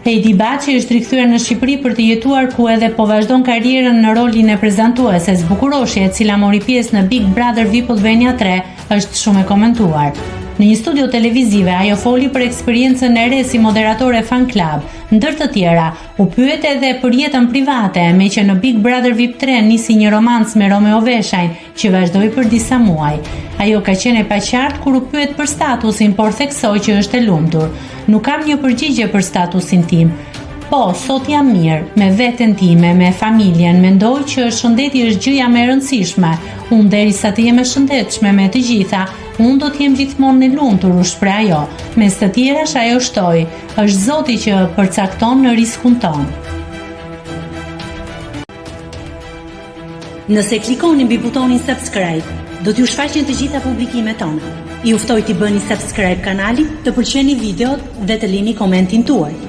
Heidi Baçi është rikthyer në Shqipëri për të jetuar ku edhe po vazhdon karrierën në rolin e prezantueses. Bukuroshja, e cila mori pjesë në Big Brother VIP Albania 3, është shumë e komentuar. Në një studio televizive, ajo foli për eksperiencën e re si moderatore fan club. Ndër të tjera, u pyet edhe për jetën private, me që në Big Brother VIP 3 nisi një romancë me Romeo Veshajn, që vazhdoi për disa muaj. Ajo ka qenë e paqartë kur u pyet për statusin, por theksoi që është e lumtur. Nuk kam një përgjigje për statusin tim. Po, sot jam mirë, me veten time, me familjen, mendoj që shëndeti është gjëja më e rëndësishme. Unë derisa të jem e shëndetshme me të gjitha, unë do të jem gjithmonë e lumtur, u shpreh ajo. Mes të tjerash ajo shtoi, është Zoti që përcakton në riskun ton. Nëse klikoni mbi butonin subscribe, do t'ju shfaqen të gjitha publikimet tona. Ju ftoj t'i bëni subscribe kanalit, të pëlqeni videot dhe të lini komentin tuaj.